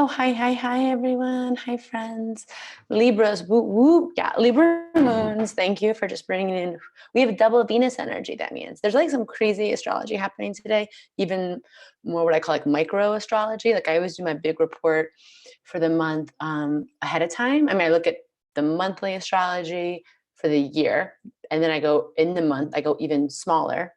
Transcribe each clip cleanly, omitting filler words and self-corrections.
Oh, hi, everyone. Hi, friends. Libras, whoop, whoop. Yeah, Libra moons. Thank you for just bringing in. We have double Venus energy. That means there's like some crazy astrology happening today, even more what I call like micro astrology. Like I always do my big report for the month ahead of time. I mean, I look at the monthly astrology for the year, and then I go in the month, I go even smaller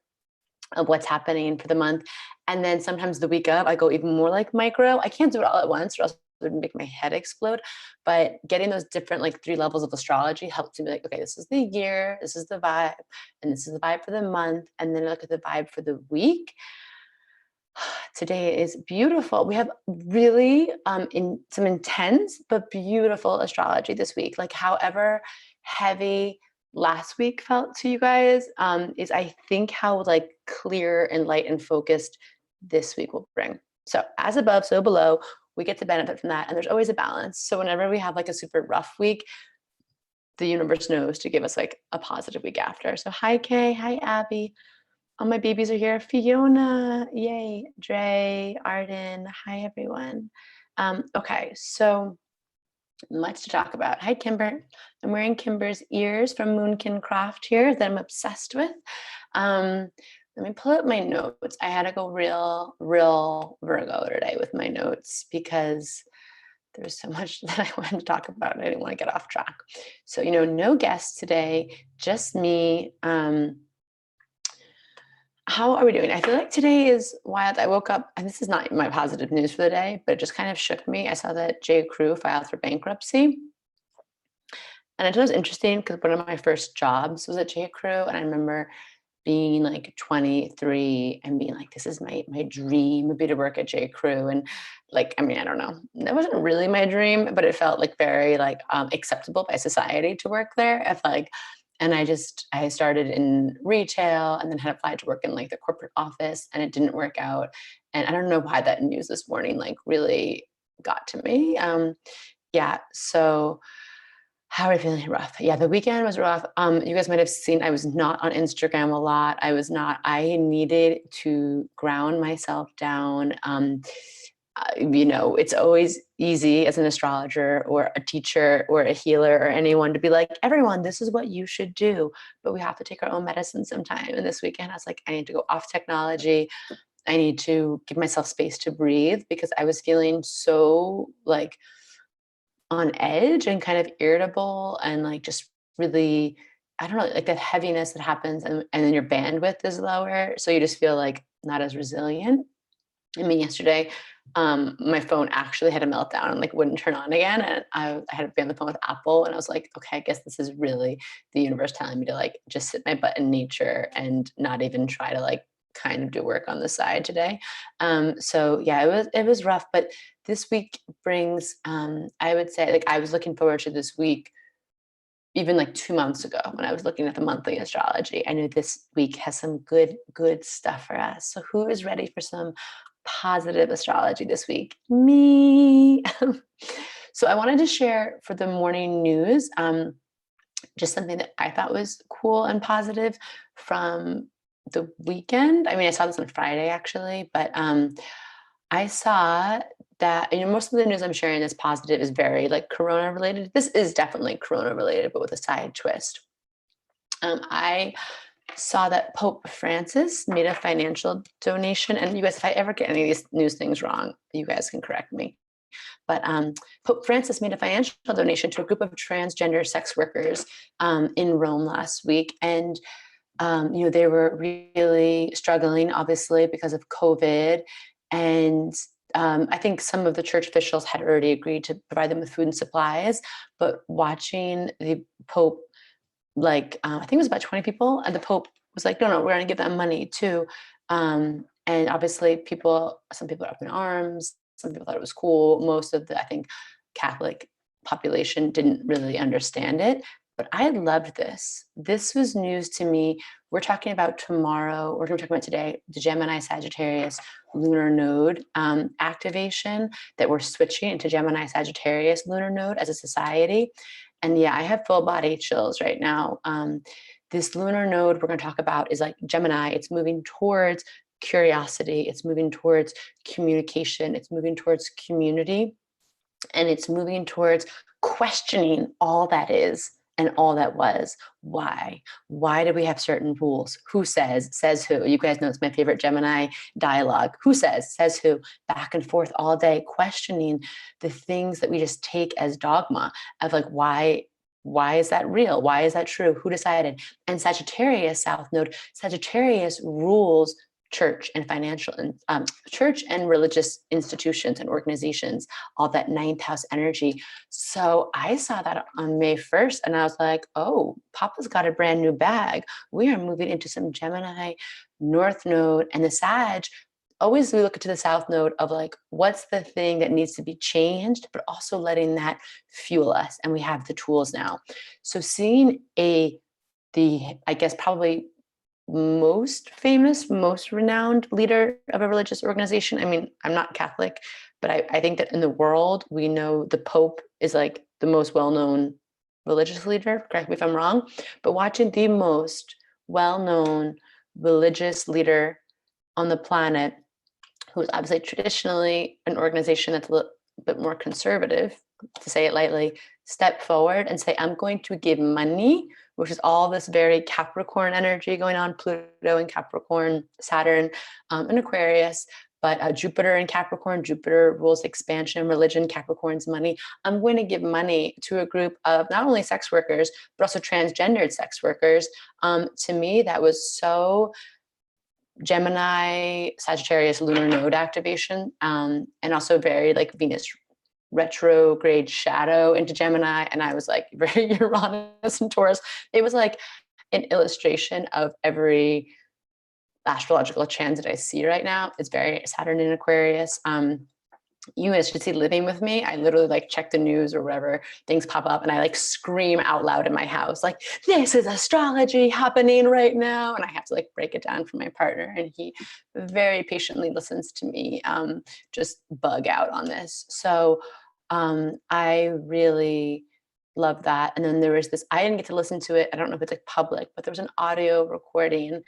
of what's happening for the month. And then sometimes the week of, I go even more like micro. I can't do it all at once or else it would make my head explode. But getting those different like 3 levels of astrology helps me be like, okay, this is the year, this is the vibe, and this is the vibe for the month. And then I look at the vibe for the week. Today is beautiful. We have really in some intense but beautiful astrology this week. Like however heavy last week felt to you guys is I think how like clear and light and focused this week will bring. So as above, so below, we get to benefit from that. And there's always a balance. So whenever we have like a super rough week, the universe knows to give us like a positive week after. So hi Kay, hi Abby. All my babies are here. Fiona, yay. Dre, Arden, hi everyone. Okay, so much to talk about. Hi Kimber. I'm wearing Kimber's ears from Moonkin Craft here that I'm obsessed with. Let me pull up my notes. I had to go real Virgo today with my notes because there's so much that I wanted to talk about and I didn't want to get off track. So, no guests today, just me. How are we doing? I feel like today is wild. I woke up, and this is not my positive news for the day, but it just kind of shook me. I saw that J. Crew filed for bankruptcy. And I thought it was interesting because one of my first jobs was at J. Crew. And I remember being like 23 and being like, this is my dream would be to work at J. Crew. And like, I mean, I don't know. That wasn't really my dream, but it felt like very like acceptable by society to work there. I felt like, and I started in retail and then had applied to work in like the corporate office and it didn't work out. And I don't know why that news this morning like really got to me. Yeah. So how are you feeling? Rough. Yeah, the weekend was rough. You guys might have seen I was not on Instagram a lot. I needed to ground myself down. It's always easy as an astrologer or a teacher or a healer or anyone to be like, everyone, this is what you should do. But we have to take our own medicine sometime. And this weekend, I was like, I need to go off technology. I need to give myself space to breathe because I was feeling so like on edge and kind of irritable and like just really, I don't know, like that heaviness that happens and then your bandwidth is lower. So you just feel like not as resilient. I mean, yesterday, my phone actually had a meltdown and like wouldn't turn on again. And I had to be on the phone with Apple and I was like, okay, I guess this is really the universe telling me to like just sit my butt in nature and not even try to like kind of do work on the side today. So yeah, it was rough, but this week brings, I would say like I was looking forward to this week even like 2 months ago when I was looking at the monthly astrology. I knew this week has some good stuff for us. So who is ready for some positive astrology this week? Me. So I wanted to share for the morning news, just something that I thought was cool and positive from the weekend. I mean, I saw this on Friday actually, but I saw that, most of the news I'm sharing that's positive is very like Corona related. This is definitely Corona related, but with a side twist. I saw that Pope Francis made a financial donation. And you guys, if I ever get any of these news things wrong, you guys can correct me. But Pope Francis made a financial donation to a group of transgender sex workers in Rome last week. And, they were really struggling, obviously, because of COVID. And I think some of the church officials had already agreed to provide them with food and supplies. But watching the Pope, like, I think it was about 20 people, and the Pope was like, no, we're going to give them money too. And obviously some people are up in arms. Some people thought it was cool. Most of the, I think, Catholic population didn't really understand it. But I loved this. This was news to me. We're talking about tomorrow, we're going to talk about today, the Gemini-Sagittarius lunar node activation, that we're switching into Gemini-Sagittarius lunar node as a society. And yeah, I have full body chills right now. This lunar node we're going to talk about is like Gemini. It's moving towards curiosity. It's moving towards communication. It's moving towards community. And it's moving towards questioning all that is and all that was. Why? Why do we have certain rules? Who says? Says who? You guys know it's my favorite Gemini dialogue. Who says? Says who? Back and forth all day, questioning the things that we just take as dogma of like, why is that real? Why is that true? Who decided? And Sagittarius, South Node, Sagittarius rules church and financial and church and religious institutions and organizations, all that ninth house energy. So I saw that on May 1st and I was like, oh, Papa's got a brand new bag. We are moving into some Gemini North Node, and the Sag, always we look into the South Node of like, what's the thing that needs to be changed, but also letting that fuel us. And we have the tools now. So seeing I guess probably most famous, most renowned leader of a religious organization. I mean, I'm not Catholic, but I think that in the world, we know the Pope is like the most well-known religious leader. Correct me if I'm wrong, but watching the most well-known religious leader on the planet, who's obviously traditionally an organization that's a little bit more conservative, to say it lightly, step forward and say, I'm going to give money, which is all this very Capricorn energy going on, Pluto in Capricorn, Saturn in Aquarius, but Jupiter in Capricorn. Jupiter rules expansion, religion, Capricorn's money. I'm going to give money to a group of not only sex workers, but also transgendered sex workers. To me, that was so Gemini, Sagittarius, lunar node activation, and also very like Venus retrograde shadow into Gemini. And I was like very Uranus and Taurus. It was like an illustration of every astrological transit I see right now. It's very Saturn in Aquarius. You guys should see Living With Me. I literally like check the news or whatever, things pop up and I like scream out loud in my house, like, this is astrology happening right now. And I have to like break it down for my partner. And he very patiently listens to me just bug out on this. So I really love that. And then there was this, I didn't get to listen to it. I don't know if it's like public, but there was an audio recording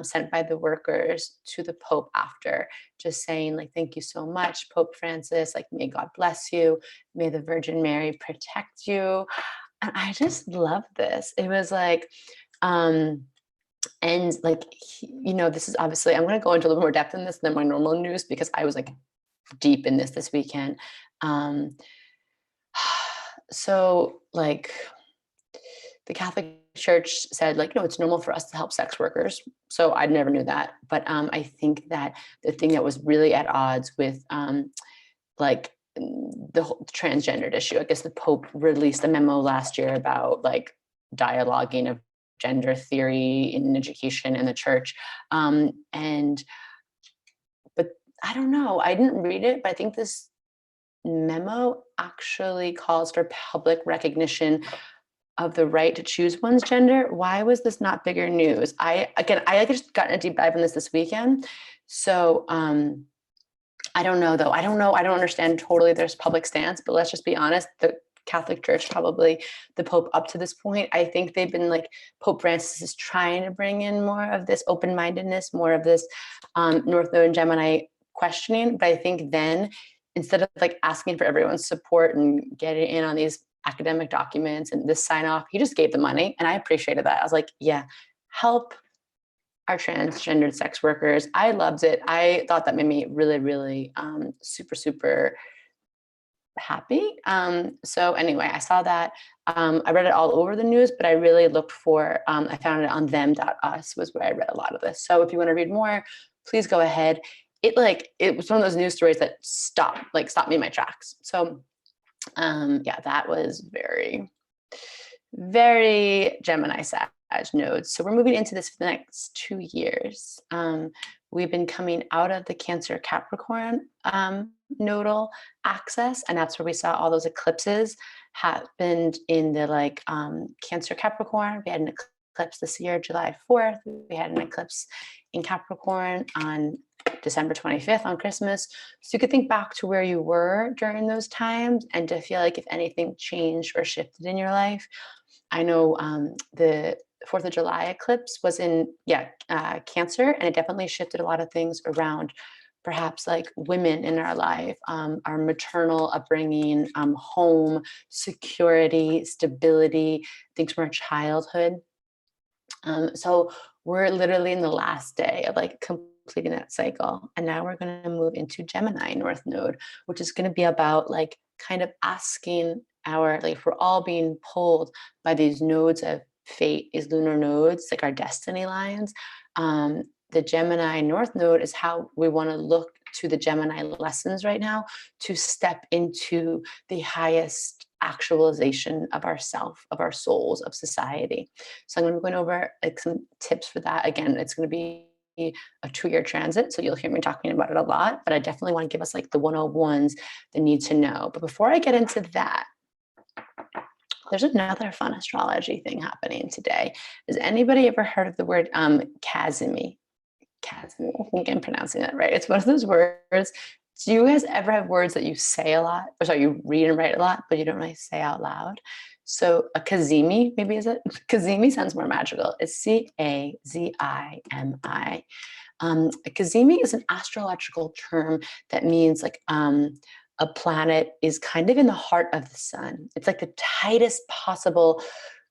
sent by the workers to the Pope after, just saying like, thank you so much, Pope Francis, like, may God bless you. May the Virgin Mary protect you. And I just love this. It was like, and like, you know, this is obviously, I'm going to go into a little more depth in this than my normal news because I was like deep in this weekend. So like the Catholic Church said, like, no, it's normal for us to help sex workers. So I never knew that. But I think that the thing that was really at odds with like the whole transgendered issue, I guess the Pope released a memo last year about like dialoguing of gender theory in education in the church. But I don't know, I didn't read it, but I think this memo actually calls for public recognition of the right to choose one's gender. Why was this not bigger news? I just got a deep dive in this weekend. So I don't know though. I don't understand totally their public stance, but let's just be honest. The Catholic Church, probably the Pope up to this point, I think they've been like, Pope Francis is trying to bring in more of this open-mindedness, more of this North Node and Gemini questioning. But I think then, instead of like asking for everyone's support and getting in on these academic documents and this sign off, he just gave the money. And I appreciated that. I was like, yeah, help our transgendered sex workers. I loved it. I thought that made me really, really super, super happy. So anyway, I saw that. I read it all over the news, but I really looked for, I found it on them.us was where I read a lot of this. So if you want to read more, please go ahead. It was one of those news stories that stopped me in my tracks. So yeah, that was very, very Gemini Sag nodes. So we're moving into this for the next 2 years. We've been coming out of the Cancer Capricorn nodal axis, and that's where we saw all those eclipses happened in the Cancer Capricorn. We had an eclipse this year, July 4th. We had an eclipse in Capricorn on December 25th on Christmas. So you could think back to where you were during those times and to feel like if anything changed or shifted in your life. I know the 4th of July eclipse was in Cancer, and it definitely shifted a lot of things around perhaps like women in our life, our maternal upbringing, home, security, stability, things from our childhood. So we're literally in the last day of like completing that cycle. And now we're going to move into Gemini North Node, which is going to be about like kind of asking our, like, if we're all being pulled by these nodes of fate, these lunar nodes, like our destiny lines. The Gemini North Node is how we want to look to the Gemini lessons right now to step into the highest actualization of ourself, of our souls, of society. So I'm going to be going over like some tips for that. Again, it's going to be a 2-year transit, so you'll hear me talking about it a lot, but I definitely want to give us like the 101s, the need to know. But before I get into that, there's another fun astrology thing happening today. Has anybody ever heard of the word Kazimi? Kazimi, I think I'm pronouncing that right. It's one of those words. Do you guys ever have words that you say a lot, or sorry, you read and write a lot, but you don't really say out loud? So a Kazimi, maybe is it? Kazimi sounds more magical. It's Cazimi. A Kazimi is an astrological term that means like a planet is kind of in the heart of the sun. It's like the tightest possible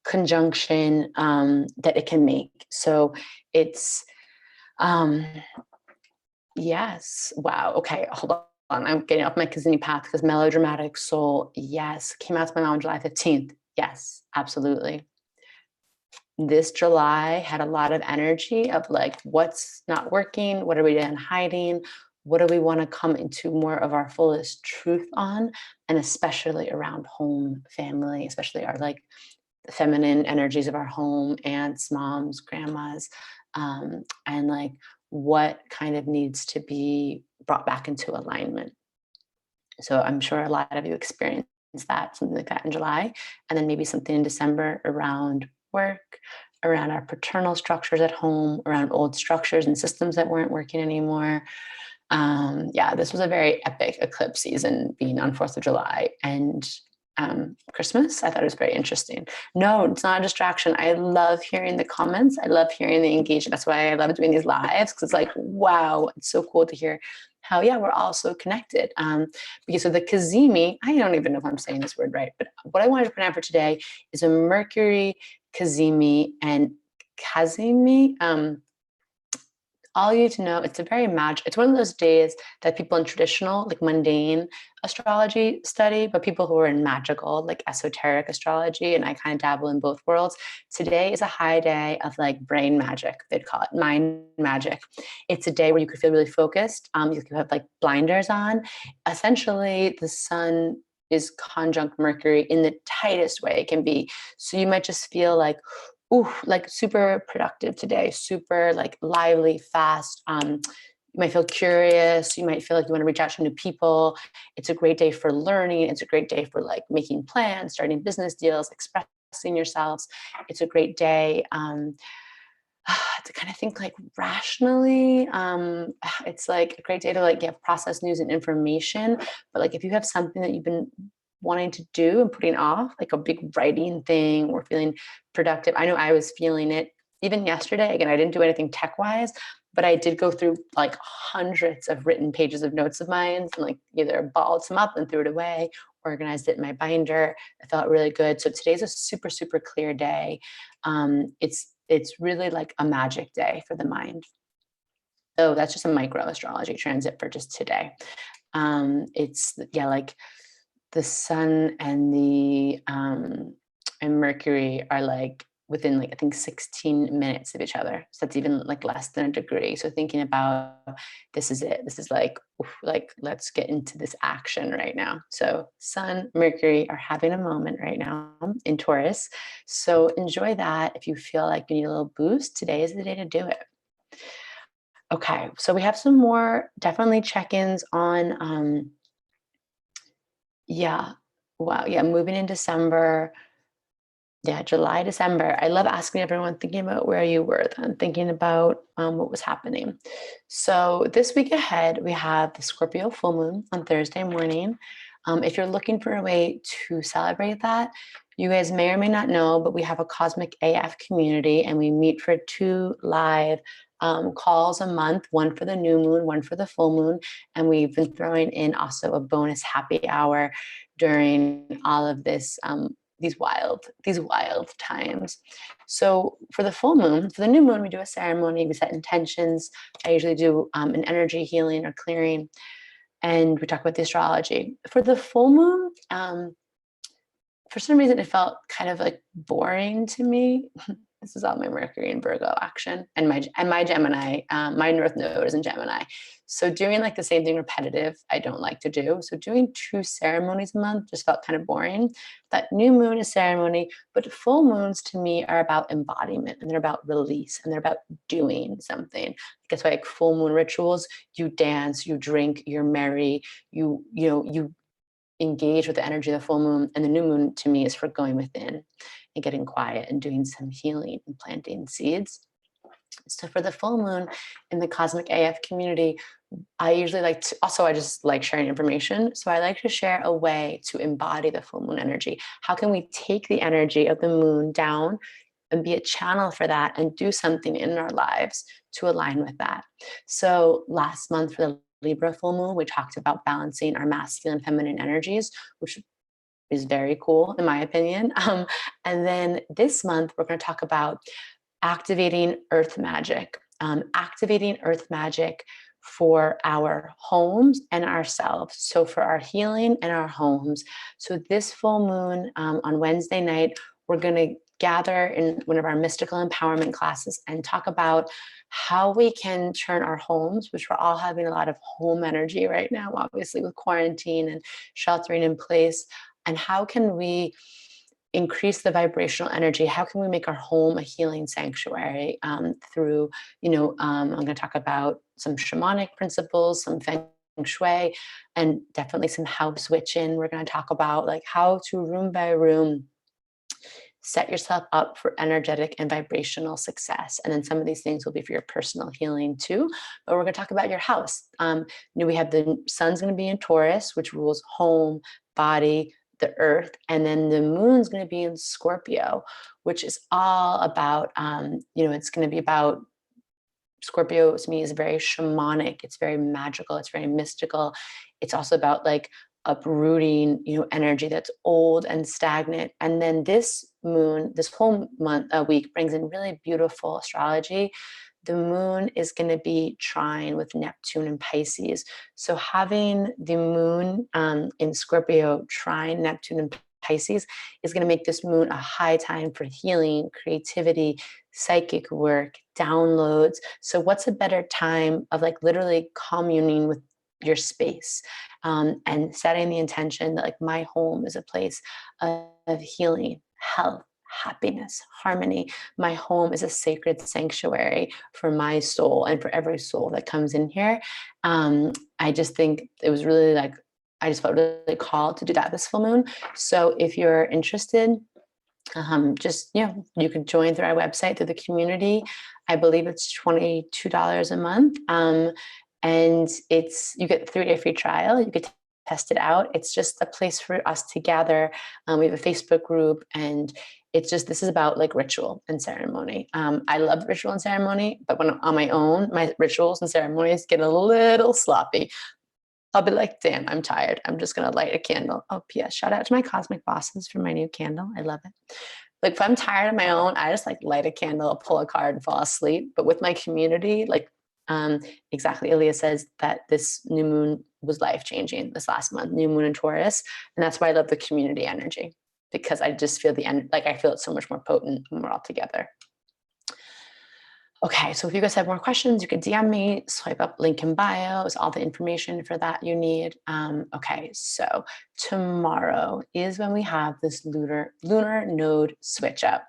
conjunction that it can make. So it's yes. Wow. Okay. Hold on. I'm getting off my Kazini path because melodramatic soul. Yes. Came out to my mom on July 15th. Yes, absolutely. This July had a lot of energy of like, what's not working? What are we then hiding? What do we want to come into more of our fullest truth on? And especially around home, family, especially our like feminine energies of our home, aunts, moms, grandmas, and like what kind of needs to be brought back into alignment. So I'm sure a lot of you experienced that, something like that in July, and then maybe something in December around work, around our paternal structures at home, around old structures and systems that weren't working anymore. Yeah, this was a very epic eclipse season being on 4th of July and Christmas. I thought it was very interesting. No, it's not a distraction. I love hearing the comments. I love hearing the engagement. That's why I love doing these lives, because it's like, wow, it's so cool to hear how, yeah, we're all so connected. Because of the Kazimi, I don't even know if I'm saying this word right, but what I wanted to point out for today is a Mercury, Kazimi, and Kazimi. All you need to know, it's a very it's one of those days that people in traditional, like mundane astrology study, but people who are in magical, like esoteric astrology, and I kind of dabble in both worlds. Today is a high day of like brain magic, they'd call it mind magic. It's a day where you could feel really focused. You could have like blinders on. Essentially, the sun is conjunct Mercury in the tightest way it can be. So you might just feel like, ooh, like super productive today, super like lively, fast. You might feel curious. You might feel like you want to reach out to new people. It's a great day for learning. It's a great day for like making plans, starting business deals, expressing yourselves. It's a great day to kind of think like rationally. It's like a great day to like process news and information. But like if you have something that you've been wanting to do and putting off, like a big writing thing or feeling productive. I know I was feeling it even yesterday. Again, I didn't do anything tech wise, but I did go through like hundreds of written pages of notes of mine and like either balled some up and threw it away, organized it in my binder. I felt really good. So today's a super, super clear day. It's really like a magic day for the mind. So that's just a micro astrology transit for just today. It's like the sun and the and Mercury are like within like I think 16 minutes of each other. So that's even like less than a degree. So thinking about this is it. This is like oof, like let's get into this action right now. So Sun, Mercury are having a moment right now in Taurus. So enjoy that. If you feel like you need a little boost, today is the day to do it. Okay, so we have some more definitely check-ins on yeah. Wow. Yeah. Moving in December. Yeah. July, December. I love asking everyone thinking about where you were then, thinking about what was happening. So this week ahead, we have the Scorpio full moon on Thursday morning. If you're looking for a way to celebrate that, you guys may or may not know, but we have a Cosmic AF community and we meet for 2 live calls a month, one for the new moon, one for the full moon. And we've been throwing in also a bonus happy hour during all of this, these wild times. So for the full moon, for the new moon, we do a ceremony, we set intentions. I usually do an energy healing or clearing, and we talk about the astrology. For the full moon, for some reason, it felt kind of like boring to me. This is all my Mercury and Virgo action, and my Gemini. My North Node is in Gemini, so doing like the same thing repetitive, I don't like to do. So doing 2 ceremonies a month just felt kind of boring. That new moon is ceremony, but full moons to me are about embodiment, and they're about release, and they're about doing something. That's why like full moon rituals, you dance, you drink, you're merry, you engage with the energy of the full moon. And the new moon to me is for going within and getting quiet and doing some healing and planting seeds. So for the full moon in the Cosmic AF community, I usually like to, also, I just like sharing information. So I like to share a way to embody the full moon energy. How can we take the energy of the moon down and be a channel for that and do something in our lives to align with that? So last month for the Libra full moon, we talked about balancing our masculine and feminine energies, which is very cool in my opinion. And then this month, we're going to talk about activating earth magic, for our homes and ourselves. So for our healing and our homes. So this full moon on Wednesday night, we're going to gather in one of our mystical empowerment classes and talk about how we can turn our homes, which we're all having a lot of home energy right now, obviously with quarantine and sheltering in place. And how can we increase the vibrational energy? How can we make our home a healing sanctuary through, I'm going to talk about some shamanic principles, some feng shui, and definitely some house witching. We're going to talk about like how to room by room set yourself up for energetic and vibrational success. And then some of these things will be for your personal healing too. But we're going to talk about your house. We have the sun's going to be in Taurus, which rules home, body, the earth. And then the moon's going to be in Scorpio, which is all about, it's going to be about, Scorpio to me is very shamanic. It's very magical. It's very mystical. It's also about like uprooting, energy that's old and stagnant. And then this moon, this whole month, week brings in really beautiful astrology. The moon is going to be trine with Neptune and Pisces. So having the moon in Scorpio trine Neptune and Pisces is going to make this moon a high time for healing, creativity, psychic work, downloads. So what's a better time of like literally communing with your space and setting the intention that like my home is a place of healing, health, happiness, harmony. My home is a sacred sanctuary for my soul and for every soul that comes in here. I just think it was really like, I just felt really called to do that this full moon. So if you're interested, you can join through our website, through the community. I believe it's $22 a month. And you get a 3-day free trial. You could test it out. It's just a place for us to gather. We have a Facebook group, and this is about like ritual and ceremony. I love ritual and ceremony, but when I'm on my own, my rituals and ceremonies get a little sloppy. I'll be like, damn, I'm tired. I'm just going to light a candle. Oh, P.S. Shout out to my cosmic bosses for my new candle. I love it. Like if I'm tired on my own, I just like light a candle, pull a card and fall asleep. But with my community, like exactly, Aaliyah says that this new moon was life-changing this last month, new moon in Taurus. And that's why I love the community energy, because I just feel I feel it so much more potent when we're all together. Okay, so if you guys have more questions, you could DM me, swipe up link in bio, is all the information for that you need. Okay, so tomorrow is when we have this lunar node switch up.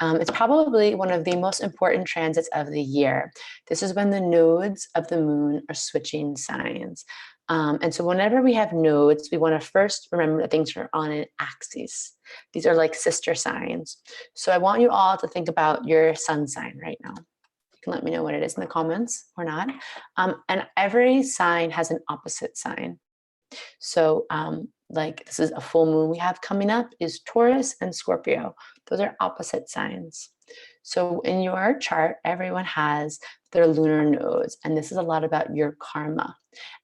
It's probably one of the most important transits of the year. This is when the nodes of the moon are switching signs. And so whenever we have nodes, we want to first remember that things are on an axis. These are like sister signs. So I want you all to think about your sun sign right now. You can let me know what it is in the comments or not. And every sign has an opposite sign. So like this is a full moon we have coming up is Taurus and Scorpio. Those are opposite signs. So in your chart, everyone has they're lunar nodes. And this is a lot about your karma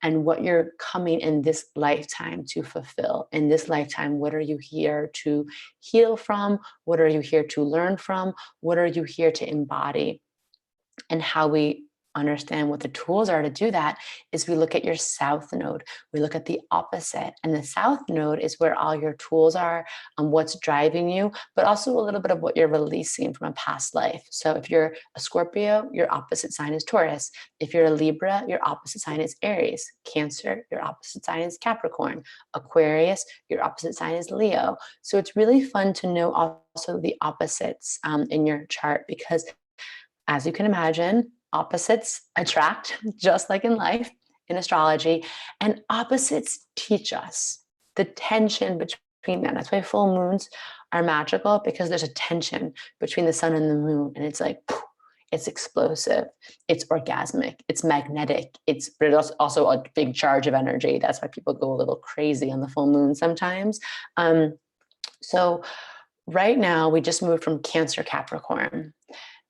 and what you're coming in this lifetime to fulfill. In this lifetime, what are you here to heal from? What are you here to learn from? What are you here to embody? And how we understand what the tools are to do that is we look at your south node. We look at the opposite. And the south node is where all your tools are, what's driving you, but also a little bit of what you're releasing from a past life. So if you're a Scorpio, your opposite sign is Taurus. If you're a Libra, your opposite sign is Aries. Cancer, your opposite sign is Capricorn. Aquarius, your opposite sign is Leo. So it's really fun to know also the opposites in your chart, because as you can imagine, opposites attract, just like in life, in astrology, and opposites teach us the tension between them. That's why full moons are magical, because there's a tension between the sun and the moon, and it's like, it's explosive, it's orgasmic, it's magnetic, but it's also a big charge of energy. That's why people go a little crazy on the full moon sometimes. So right now, we just moved from Cancer Capricorn.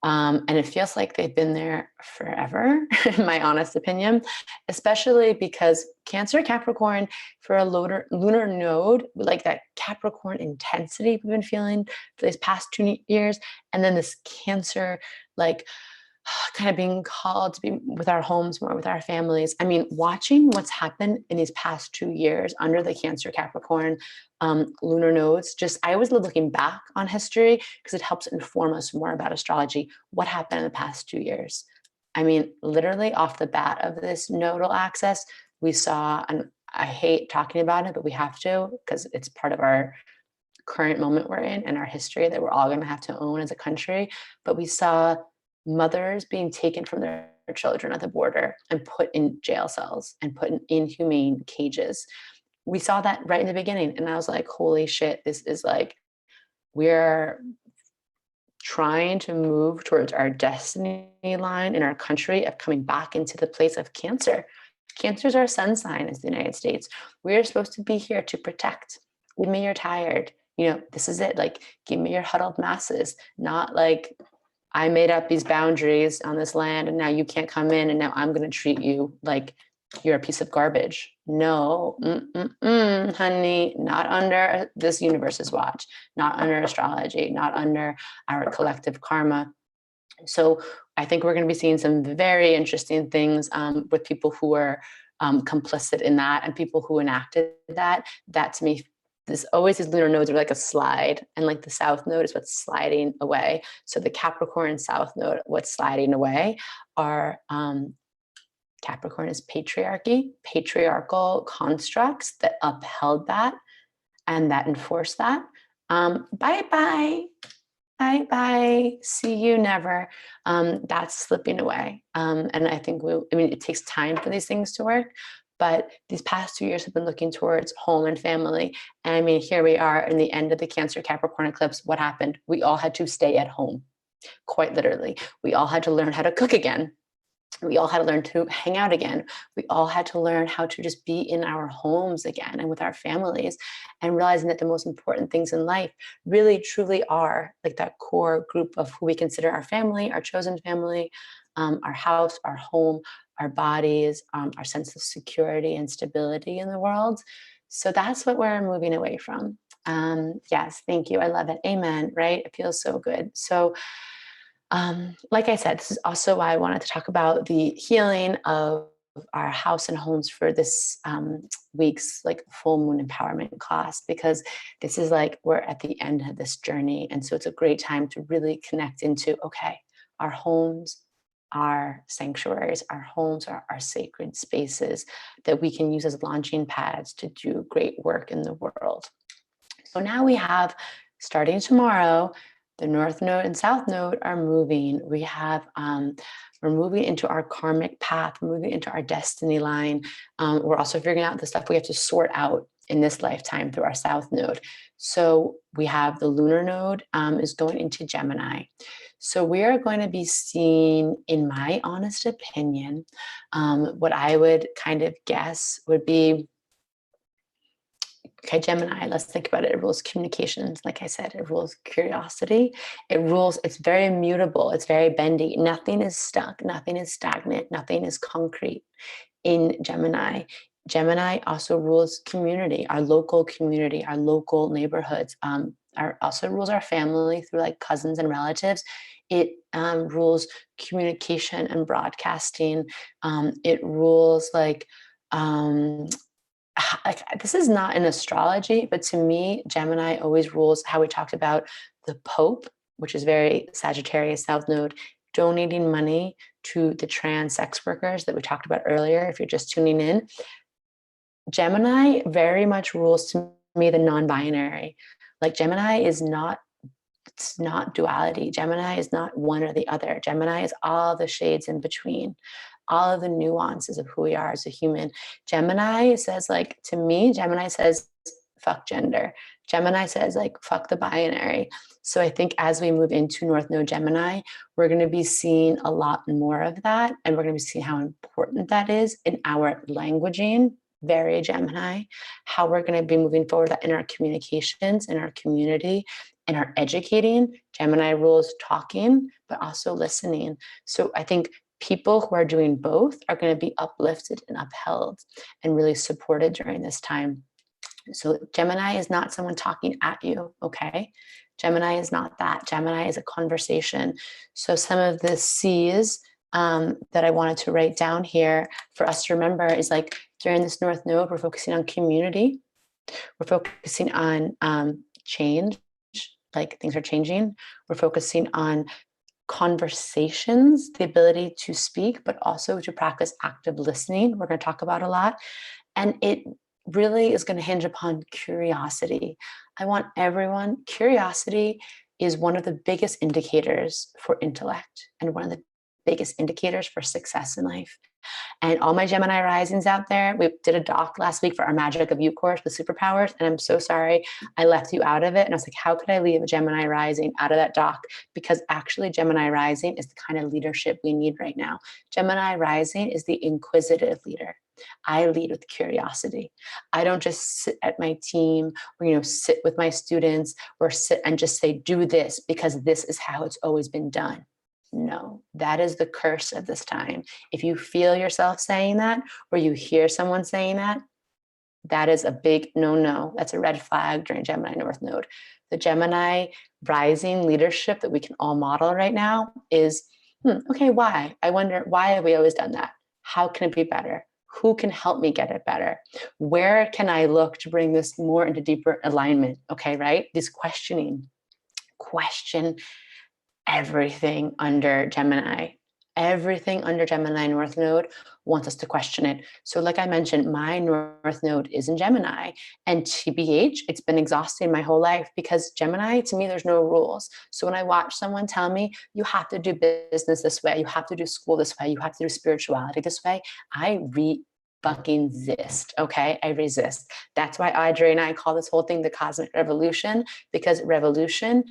And it feels like they've been there forever, in my honest opinion, especially because Cancer Capricorn, for a lunar node, like that Capricorn intensity we've been feeling for these past 2 years, and then this Cancer, like, kind of being called to be with our homes more, with our families. I mean, watching what's happened in these past 2 years under the Cancer Capricorn lunar nodes, I always love looking back on history because it helps inform us more about astrology. What happened in the past 2 years? I mean, literally off the bat of this nodal axis, we saw, and I hate talking about it, but we have to, because it's part of our current moment we're in and our history that we're all going to have to own as a country. But we saw mothers being taken from their children at the border and put in jail cells and put in inhumane cages. We saw that right in the beginning. And I was like, holy shit, this is like, we're trying to move towards our destiny line in our country of coming back into the place of Cancer. Cancer is our sun sign as the United States. We are supposed to be here to protect. Give me your tired. This is it. Like, give me your huddled masses, not like, I made up these boundaries on this land and now you can't come in and now I'm going to treat you like you're a piece of garbage. No, honey, not under this universe's watch, not under astrology, not under our collective karma. So I think we're going to be seeing some very interesting things with people who are complicit in that and people who enacted that. That to me, these lunar nodes are like a slide, and like the south node is what's sliding away. So the Capricorn south node, what's sliding away are Capricorn is patriarchy, patriarchal constructs that upheld that and that enforce that. Bye-bye. Bye-bye. See you never. That's slipping away. And I think it takes time for these things to work. But these past 2 years have been looking towards home and family. And I mean, here we are in the end of the Cancer Capricorn eclipse. What happened? We all had to stay at home, quite literally. We all had to learn how to cook again. We all had to learn to hang out again. We all had to learn how to just be in our homes again and with our families, and realizing that the most important things in life really truly are like that core group of who we consider our family, our chosen family, our house, our home, our bodies, our sense of security and stability in the world. So that's what we're moving away from. Yes, thank you. I love it. Amen. Right? It feels so good. So like I said, this is also why I wanted to talk about the healing of our house and homes for this week's like full moon empowerment class, because this is like, we're at the end of this journey. And so it's a great time to really connect into, okay, our homes, our sanctuaries, our homes are our sacred spaces that we can use as launching pads to do great work in the world. So now we have, starting tomorrow, the North Node and South Node are moving. We have, we're moving into our karmic path, we're moving into our destiny line. We're also figuring out the stuff we have to sort out in this lifetime through our South Node. So we have the Lunar Node is going into Gemini. So we are going to be seeing, in my honest opinion, what I would kind of guess would be Okay, Gemini, let's think about it. It rules communications. Like I said, it rules curiosity. It rules, it's very immutable. It's very bendy. Nothing is stuck. Nothing is stagnant. Nothing is concrete in Gemini. Gemini also rules community, our local neighborhoods. Also rules our family through like cousins and relatives. It rules communication and broadcasting. It rules um, like this is not in astrology, but to me, Gemini always rules how we talked about the Pope, which is very Sagittarius South Node, donating money to the trans sex workers that we talked about earlier. If you're just tuning in, Gemini very much rules to me the non-binary. Like Gemini is not, it's not duality. Gemini is not one or the other. Gemini is all the shades in between, all of the nuances of who we are as a human. Gemini says, like, to me, Gemini says, fuck gender. Gemini says, like, fuck the binary. So I think as we move into North Node Gemini, we're going to be seeing a lot more of that. And we're going to be seeing how important that is in our languaging, very Gemini, how we're going to be moving forward in our communications, in our community, in our educating. Gemini rules talking, but also listening. So I think people who are doing both are going to be uplifted and upheld and really supported during this time. So Gemini is not someone talking at you, okay? Gemini is not that. Gemini is a conversation. So some of the C's that I wanted to write down here for us to remember is like during this North Node, we're focusing on community. We're focusing on change, like things are changing. We're focusing on conversations, the ability to speak, but also to practice active listening. We're going to talk about a lot. And it really is going to hinge upon curiosity. I want everyone, curiosity is one of the biggest indicators for intellect and one of the biggest indicators for success in life. And all my Gemini risings out there, we did a doc last week for our Magic of You course with superpowers. And I'm so sorry I left you out of it. And I was like, how could I leave a Gemini rising out of that doc? Because actually Gemini rising is the kind of leadership we need right now. Gemini rising is the inquisitive leader. I lead with curiosity. I don't just sit at my team or, sit with my students or sit and just say, do this because this is how it's always been done. No, that is the curse of this time. If you feel yourself saying that, or you hear someone saying that, that is a big no. That's a red flag during Gemini North Node. The Gemini rising leadership that we can all model right now is, okay, why? I wonder, why have we always done that? How can it be better? Who can help me get it better? Where can I look to bring this more into deeper alignment? Okay, right? This question everything under Gemini. Everything under Gemini North Node wants us to question it. So like I mentioned, my North Node is in Gemini, and TBH, it's been exhausting my whole life because Gemini, to me, there's no rules. So when I watch someone tell me, you have to do business this way, you have to do school this way, you have to do spirituality this way, I fucking resist. Okay, I resist. That's why Audrey and I call this whole thing the cosmic revolution, because revolution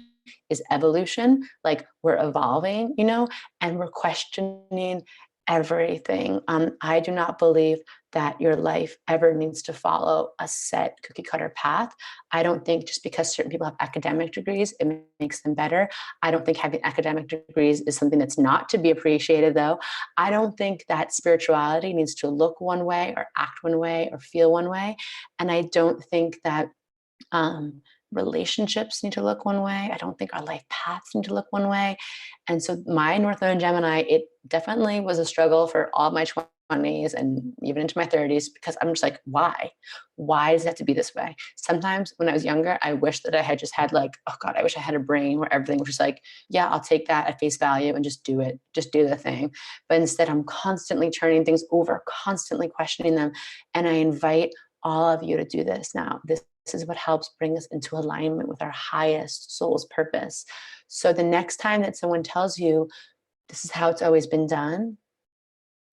is evolution. Like we're evolving, and we're questioning everything. I do not believe that your life ever needs to follow a set cookie cutter path. I don't think just because certain people have academic degrees, it makes them better. I don't think having academic degrees is something that's not to be appreciated, though. I don't think that spirituality needs to look one way or act one way or feel one way. And I don't think that relationships need to look one way. I don't think our life paths need to look one way. And so my North Node Gemini, it definitely was a struggle for all my 20s and even into my 30s, because I'm just like, why? Why does it have to be this way? Sometimes when I was younger, I wish that I had just had like, oh God, I wish I had a brain where everything was just like, yeah, I'll take that at face value and just do it, just do the thing. But instead I'm constantly turning things over, constantly questioning them. And I invite all of you to do this now. This is what helps bring us into alignment with our highest soul's purpose. So the next time that someone tells you this is how it's always been done,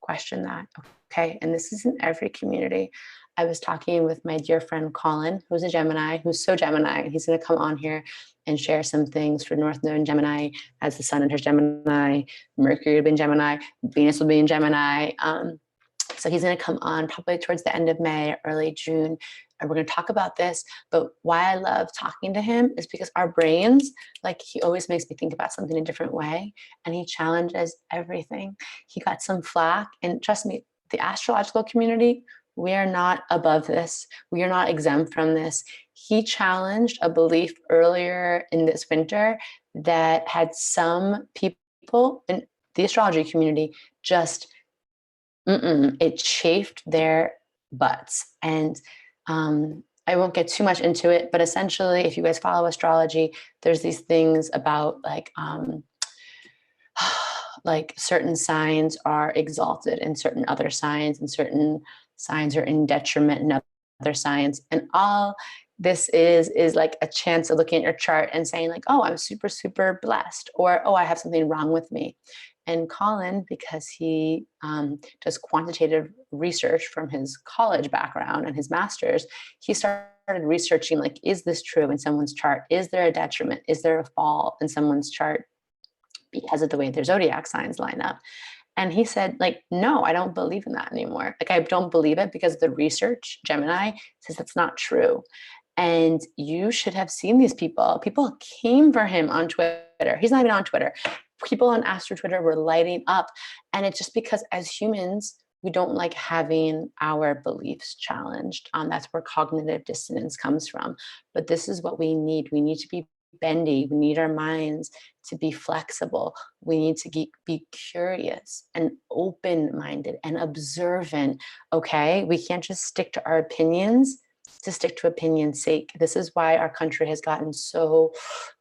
question that. Okay. And this is in every community. I was talking with my dear friend Colin, who's a Gemini, who's so Gemini. He's going to come on here and share some things for North Node Gemini, as the sun enters Gemini, Mercury will be in Gemini, Venus will be in Gemini. So he's going to come on probably towards the end of May, early June, and we're going to talk about this. But why I love talking to him is because our brains, like, he always makes me think about something a different way, and he challenges everything. He got some flack, and trust me, the astrological community, we are not above this. We are not exempt from this. He challenged a belief earlier in this winter that had some people in the astrology community just, it chafed their butts. And I won't get too much into it, but essentially, if you guys follow astrology, there's these things about like certain signs are exalted and certain other signs, and certain signs are in detriment in other signs. And all this is like a chance of looking at your chart and saying like, oh, I'm super, super blessed, or, oh, I have something wrong with me. And Colin, because he does quantitative research from his college background and his master's, he started researching, like, is this true in someone's chart? Is there a detriment? Is there a fall in someone's chart because of the way their zodiac signs line up? And he said, like, no, I don't believe in that anymore. Like, I don't believe it because the research, Gemini, says that's not true. And you should have seen these people. People came for him on Twitter. He's not even on Twitter. People on Astro Twitter were lighting up. And it's just because as humans, we don't like having our beliefs challenged. That's where cognitive dissonance comes from. But this is what we need. We need to be bendy. We need our minds to be flexible. We need to be curious and open-minded and observant. Okay, we can't just stick to our opinions to stick to opinion's sake. This is why our country has gotten so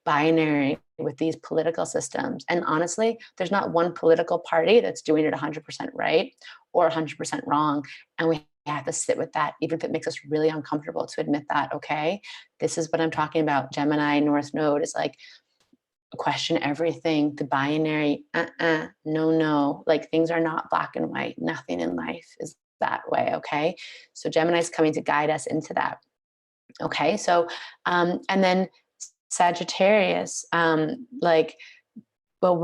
binary with these political systems. And honestly, there's not one political party that's doing it 100% right or 100% wrong. And we have to sit with that, even if it makes us really uncomfortable to admit that. Okay, this is what I'm talking about. Gemini North Node is like, question everything. The binary, no, like, things are not black and white. Nothing in life is that way. Okay, so Gemini is coming to guide us into that. Okay, so and then Sagittarius, like, but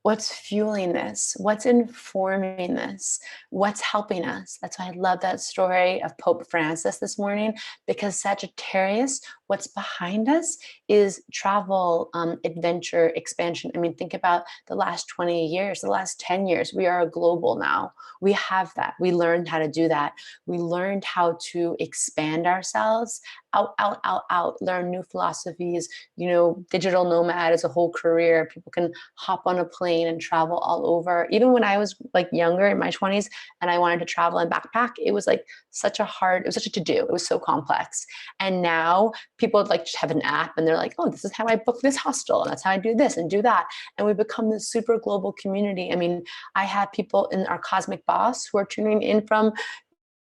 what's fueling this? What's informing this? What's helping us? That's why I love that story of Pope Francis this morning, because Sagittarius, what's behind us is travel, adventure, expansion. I mean, think about the last 20 years, the last 10 years. We are global now. We have that. We learned how to do that. We learned how to expand ourselves out, learn new philosophies. You know, digital nomad is a whole career. People can hop on a plane and travel all over. Even when I was like younger in my 20s and I wanted to travel and backpack, it was like it was such a to-do. It was so complex. And now people like just have an app and they're like, oh, this is how I book this hostel, and that's how I do this and do that. And we become this super global community. I mean, I have people in our Cosmic Boss who are tuning in from,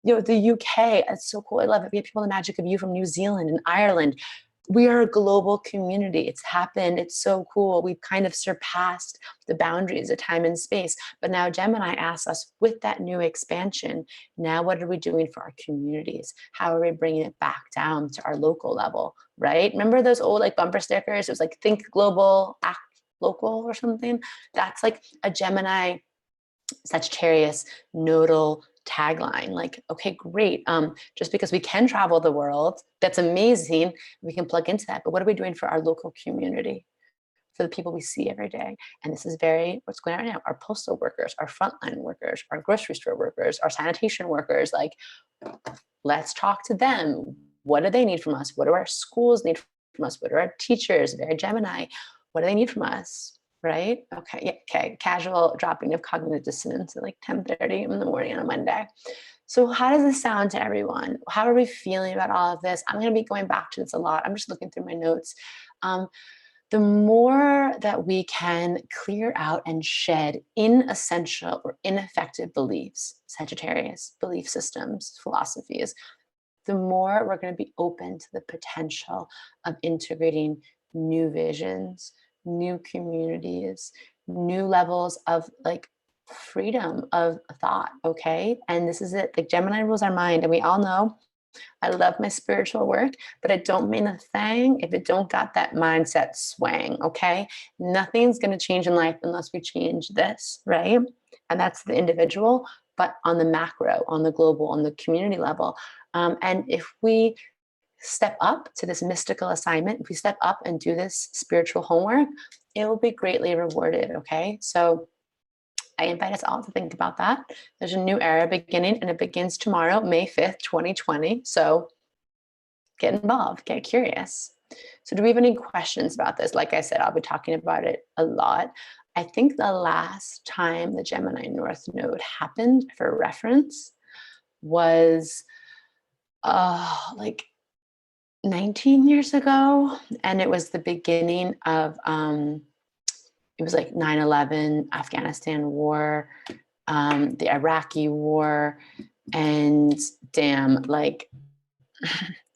you know, the UK. It's so cool. I love it. We have people in the Magic of You from New Zealand and Ireland. We are a global community. It's happened. It's so cool. We've kind of surpassed the boundaries of time and space. But now Gemini asks us, with that new expansion, now what are we doing for our communities? How are we bringing it back down to our local level, right? Remember those old like bumper stickers? It was like, think global, act local or something. That's like a Gemini Sagittarius nodal tagline. Like, okay, great. Just because we can travel the world, that's amazing. We can plug into that. But what are we doing for our local community, for the people we see every day? And this is what's going on right now. Our postal workers, our frontline workers, our grocery store workers, our sanitation workers, like, let's talk to them. What do they need from us? What do our schools need from us? What do our teachers, very Gemini, what do they need from us? Right? Okay. Yeah. Okay. Casual dropping of cognitive dissonance at like 10:30 in the morning on a Monday. So how does this sound to everyone? How are we feeling about all of this? I'm going to be going back to this a lot. I'm just looking through my notes. The more that we can clear out and shed inessential or ineffective beliefs, Sagittarius, belief systems, philosophies, the more we're going to be open to the potential of integrating new visions, new communities, new levels of like freedom of thought. Okay. And this is it. Like, Gemini rules our mind. And we all know I love my spiritual work, but it don't mean a thing if it don't got that mindset swang. Okay. Nothing's going to change in life unless we change this. Right. And that's the individual. but on the macro, on the global, on the community level. And if we step up to this mystical assignment, if we step up and do this spiritual homework, it will be greatly rewarded, okay? So I invite us all to think about that. There's a new era beginning, and it begins tomorrow, May 5th, 2020. So get involved, get curious. So do we have any questions about this? Like I said, I'll be talking about it a lot. I think the last time the Gemini North Node happened, for reference, was like 19 years ago. And it was the beginning of, it was like 9/11, Afghanistan war, the Iraqi war, and damn, like,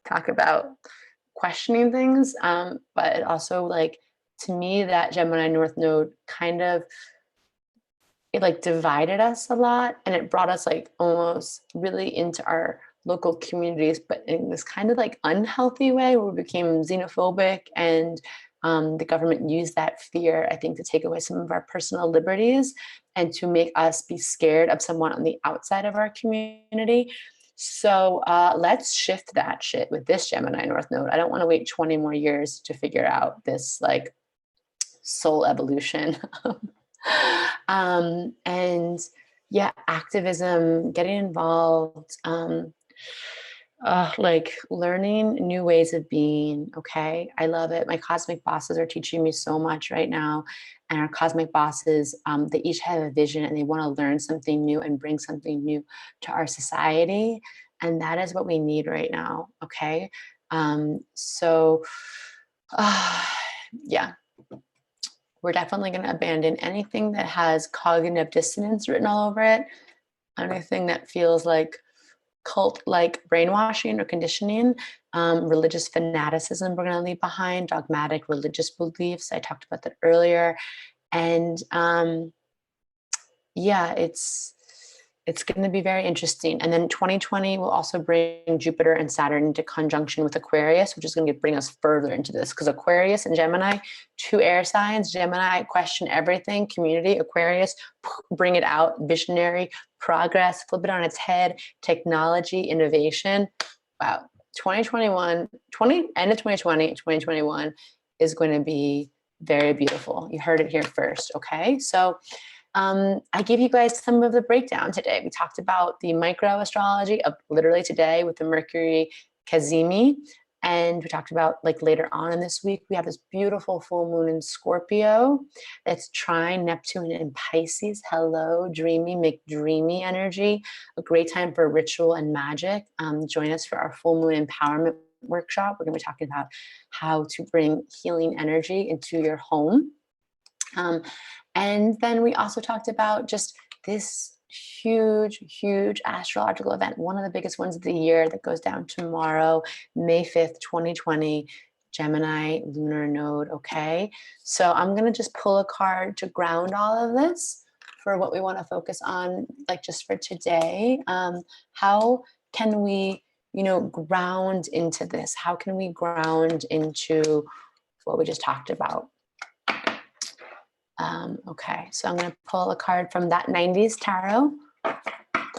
talk about questioning things. But it also, like, to me, that Gemini North Node kind of, it like divided us a lot, and it brought us like almost really into our local communities, but in this kind of like unhealthy way where we became xenophobic, and the government used that fear, I think, to take away some of our personal liberties and to make us be scared of someone on the outside of our community. So let's shift that shit with this Gemini North Node. I don't want to wait 20 more years to figure out this like soul evolution. And yeah, activism, getting involved, like learning new ways of being. Okay, I love it. My cosmic bosses are teaching me so much right now, and our cosmic bosses, they each have a vision, and they want to learn something new and bring something new to our society, and that is what we need right now. Okay, so yeah, we're definitely going to abandon anything that has cognitive dissonance written all over it, anything that feels like cult-like brainwashing or conditioning, religious fanaticism we're going to leave behind, dogmatic religious beliefs. I talked about that earlier. And yeah, it's going to be very interesting. And then 2020 will also bring Jupiter and Saturn into conjunction with Aquarius, which is going to bring us further into this, because Aquarius and Gemini, two air signs. Gemini, question everything, community. Aquarius, bring it out, visionary, progress, flip it on its head, technology, innovation. Wow. 2021, end of 2020, 2021 is going to be very beautiful. You heard it here first. Okay. So I gave you guys some of the breakdown today. We talked about the micro astrology of literally today with the Mercury Kazemi. And we talked about, like, later on in this week, we have this beautiful full moon in Scorpio that's trine Neptune in Pisces. Hello, dreamy, make dreamy energy. A great time for ritual and magic. Join us for our full moon empowerment workshop. We're going to be talking about how to bring healing energy into your home. And then we also talked about just this huge astrological event, one of the biggest ones of the year, that goes down tomorrow, May 5th, 2020, Gemini Lunar Node. Okay, so I'm going to just pull a card to ground all of this for what we want to focus on, like just for today. How can we, ground into this? How can we ground into what we just talked about? Okay, so I'm going to pull a card from that 90s tarot that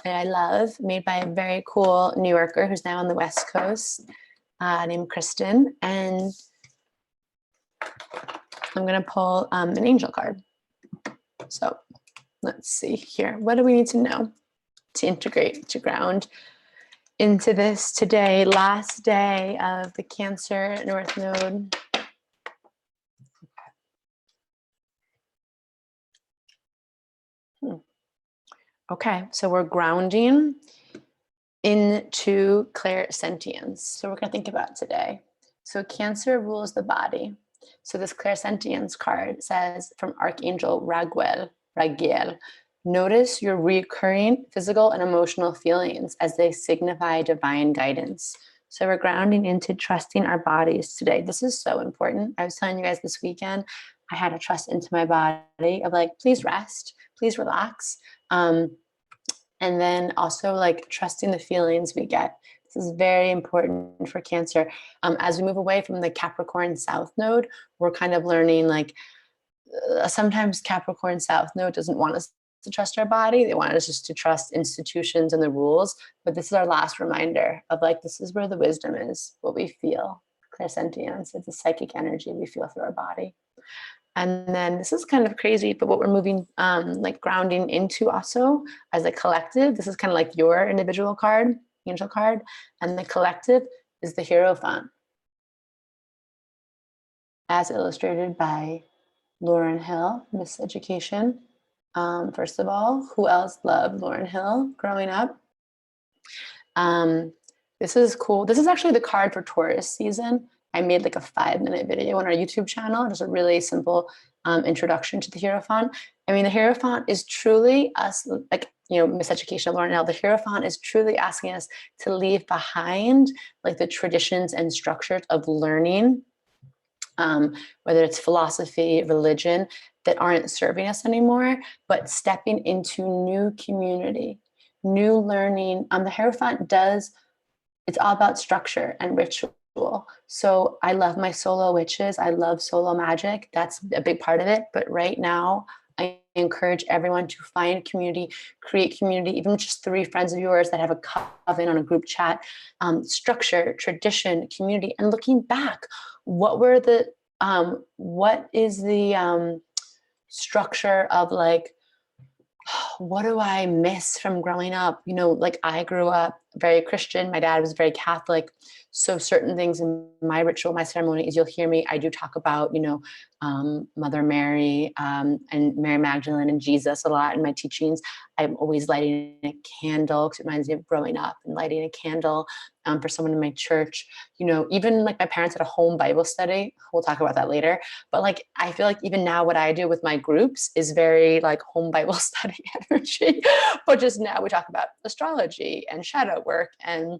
I love, made by a very cool New Yorker who's now on the West Coast, named Kristen. And I'm going to pull an angel card. So let's see here. What do we need to know to integrate, to ground into this today, last day of the Cancer North Node? Okay, so we're grounding into clairsentience. So we're going to think about today. So Cancer rules the body. So this clairsentience card says, from Archangel Raguel, notice your recurring physical and emotional feelings as they signify divine guidance. So we're grounding into trusting our bodies today. This is so important. I was telling you guys this weekend, I had to trust into my body of like, please rest, please relax. And then also like trusting the feelings we get. This is very important for Cancer. As we move away from the Capricorn South Node, we're kind of learning like sometimes Capricorn South Node doesn't want us to trust our body. They want us just to trust institutions and the rules. But this is our last reminder of like, this is where the wisdom is, what we feel. Clairsentience, it's a psychic energy we feel through our body. And then this is kind of crazy, but what we're moving, like grounding into also as a collective, this is kind of like your individual card, angel card, and the collective is the Hierophant, as illustrated by Lauryn Hill, Miss Education. First of all, who else loved Lauryn Hill growing up? This is cool. This is actually the card for Taurus season. I made like a 5-minute video on our YouTube channel, just a really simple introduction to the Hierophant. I mean, the Hierophant is truly us, like, you know, Miss Education, Lauryn Hill, the Hierophant is truly asking us to leave behind like the traditions and structures of learning, whether it's philosophy, religion, that aren't serving us anymore, but stepping into new community, new learning. The Hierophant it's all about structure and ritual. So I love my solo witches. I love solo magic. That's a big part of it. But right now, I encourage everyone to find community, create community, even just 3 friends of yours that have a coven on a group chat, structure, tradition, community, and looking back, what is the structure of like, what do I miss from growing up? You know, like I grew up very Christian. My dad was very Catholic. So certain things in my ritual, my ceremony is you'll hear me, I do talk about, you know, Mother Mary and Mary Magdalene and Jesus a lot in my teachings. I'm always lighting a candle because it reminds me of growing up, and lighting a candle for someone in my church. You know, even like my parents had a home Bible study. We'll talk about that later. But like, I feel like even now what I do with my groups is very like home Bible study energy. But just now we talk about astrology and shadow work and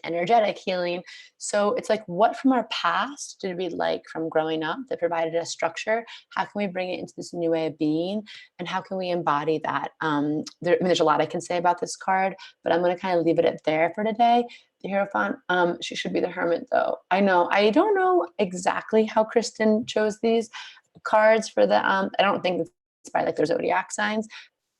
energetic healing. So it's like, what from our past did we like from growing up that provided us structure? How can we bring it into this new way of being? And how can we embody that? There's a lot I can say about this card, but I'm going to kind of leave it at there for today. The Hierophant, she should be the Hermit though. I don't know exactly how Kristen chose these cards for the, I don't think it's by like their zodiac signs,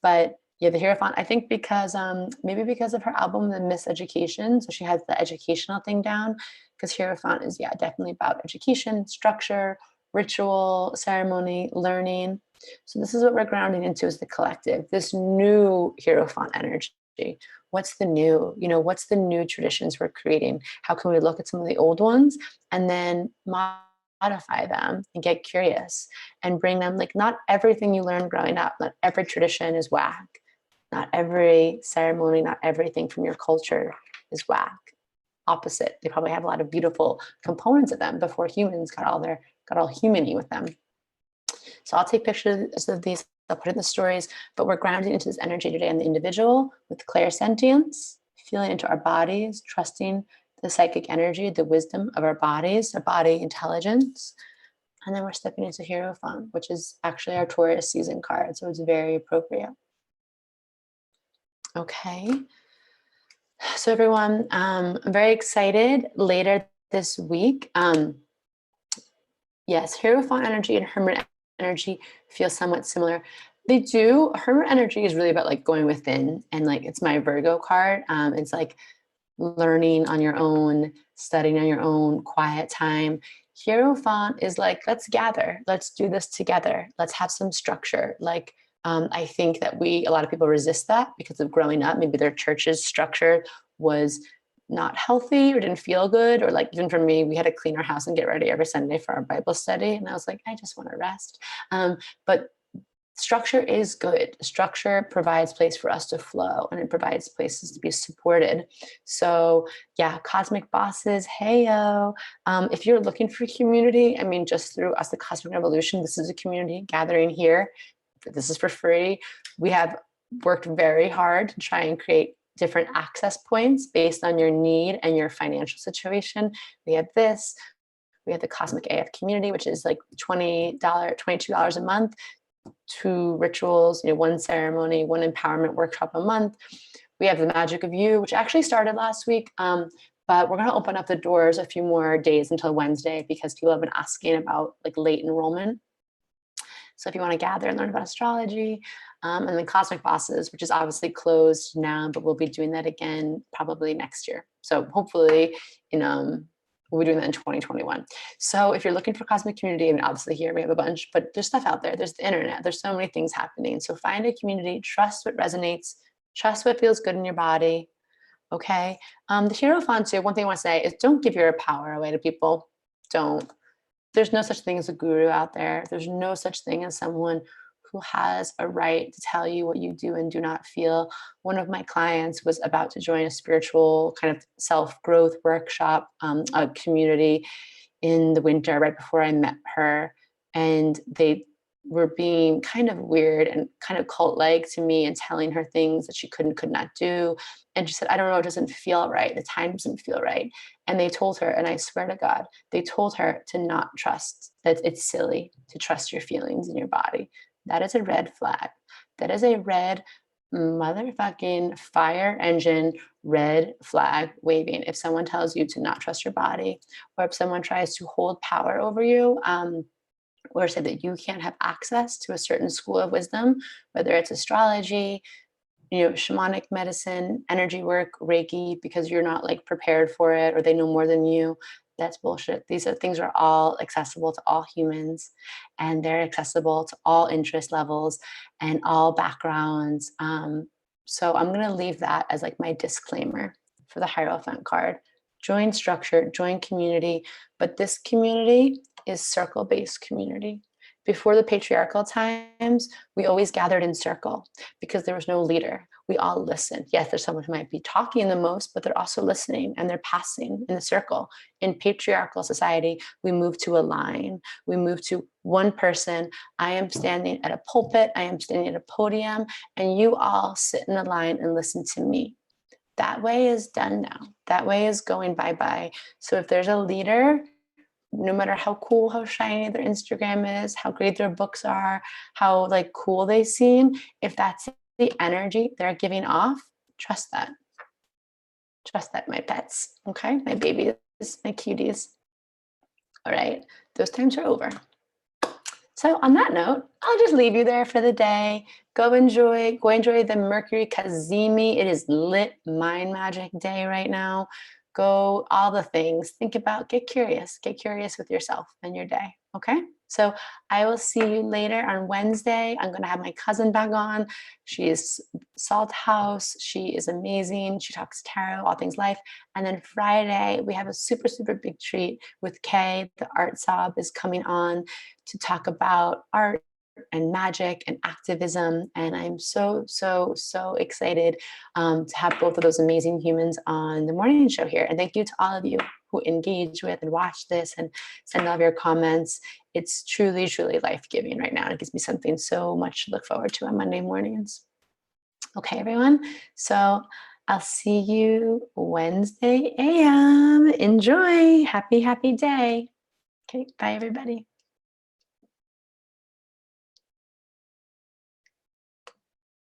but yeah, the Hierophant, I think because maybe because of her album, The Miss Education. So she has the educational thing down, because Hierophant is, yeah, definitely about education, structure, ritual, ceremony, learning. So this is what we're grounding into as the collective, this new Hierophant energy. What's the new? You know, what's the new traditions we're creating? How can we look at some of the old ones and then modify them and get curious and bring them, like, not everything you learned growing up, not every tradition is whack. Not every ceremony, not everything from your culture is whack. Opposite. They probably have a lot of beautiful components of them before humans got all human-y with them. So I'll take pictures of these, I'll put it in the stories, but we're grounded into this energy today in the individual with clairsentience, feeling into our bodies, trusting the psychic energy, the wisdom of our bodies, our body intelligence. And then we're stepping into Hierophant, which is actually our Taurus season card. So it's very appropriate. Okay, so everyone, I'm very excited later this week. Yes, Hierophant energy and Hermit energy feel somewhat similar. They do. Hermit energy is really about like going within, and like it's my Virgo card. It's like learning on your own, studying on your own, quiet time. Hierophant is like, let's gather, let's do this together, let's have some structure. Like, I think that a lot of people resist that because of growing up. Maybe their church's structure was not healthy or didn't feel good. Or like, even for me, we had to clean our house and get ready every Sunday for our Bible study. And I was like, I just want to rest. But structure is good. Structure provides place for us to flow, and it provides places to be supported. So yeah, cosmic bosses, heyo. If you're looking for community, I mean, just through us, the Cosmic Revolution, this is a community gathering here. This is for free. We have worked very hard to try and create different access points based on your need and your financial situation. We have this. We have the Cosmic AF community, which is like $20, $22 a month. 2 rituals, you know, 1 ceremony, 1 empowerment workshop a month. We have the Magic of You, which actually started last week, but we're going to open up the doors a few more days until Wednesday because people have been asking about like late enrollment. So if you want to gather and learn about astrology, and then Cosmic Bosses, which is obviously closed now, but we'll be doing that again probably next year. So hopefully, we'll be doing that in 2021. So if you're looking for cosmic community, and obviously here we have a bunch, but there's stuff out there. There's the internet. There's so many things happening. So find a community, trust what resonates, trust what feels good in your body. Okay. The Hierophant too, one thing I want to say is don't give your power away to people. Don't. There's no such thing as a guru out there. There's no such thing as someone who has a right to tell you what you do and do not feel. One of my clients was about to join a spiritual kind of self-growth workshop, a community in the winter right before I met her. And they were being kind of weird and kind of cult-like to me and telling her things that she could not do. And she said, I don't know, it doesn't feel right. The time doesn't feel right. And they told her, and I swear to God, they told her to not trust, that it's silly to trust your feelings in your body. That is a red flag. That is a red motherfucking fire engine, red flag waving. If someone tells you to not trust your body, or if someone tries to hold power over you, or say that you can't have access to a certain school of wisdom, whether it's astrology, shamanic medicine, energy work, Reiki, because you're not like prepared for it, or they know more than you, that's bullshit. These things are all accessible to all humans, and they're accessible to all interest levels and all backgrounds. So I'm going to leave that as like my disclaimer for the Hierophant card. Join structure, join community, but this community is circle-based community. Before the patriarchal times, we always gathered in circle because there was no leader. We all listened. Yes, there's someone who might be talking the most, but they're also listening and they're passing in the circle. In patriarchal society, we move to a line. We move to one person. I am standing at a pulpit. I am standing at a podium, and you all sit in a line and listen to me. That way is done now. That way is going bye-bye. So if there's a leader, no matter how cool, how shiny their Instagram is, how great their books are, how like cool they seem, if that's the energy they're giving off, trust that. Trust that, my pets. Okay, my babies, my cuties. All right, those times are over. So on that note, I'll just leave you there for the day. Go enjoy the Mercury Cazimi. It is lit mind magic day right now. Go all the things. Think about, get curious with yourself and your day. Okay. So I will see you later on Wednesday. I'm going to have my cousin back on. She is Salt House. She is amazing. She talks tarot, all things life. And then Friday, we have a super, super big treat with Kay. The Art Sob is coming on to talk about art and magic and activism. And I'm so, so, so excited to have both of those amazing humans on the morning show here. And thank you to all of you who engage with and watch this and send all of your comments. It's truly, truly life-giving right now. It gives me something so much to look forward to on Monday mornings. Okay, everyone. So I'll see you Wednesday a.m. Enjoy. Happy, happy day. Okay, bye, everybody.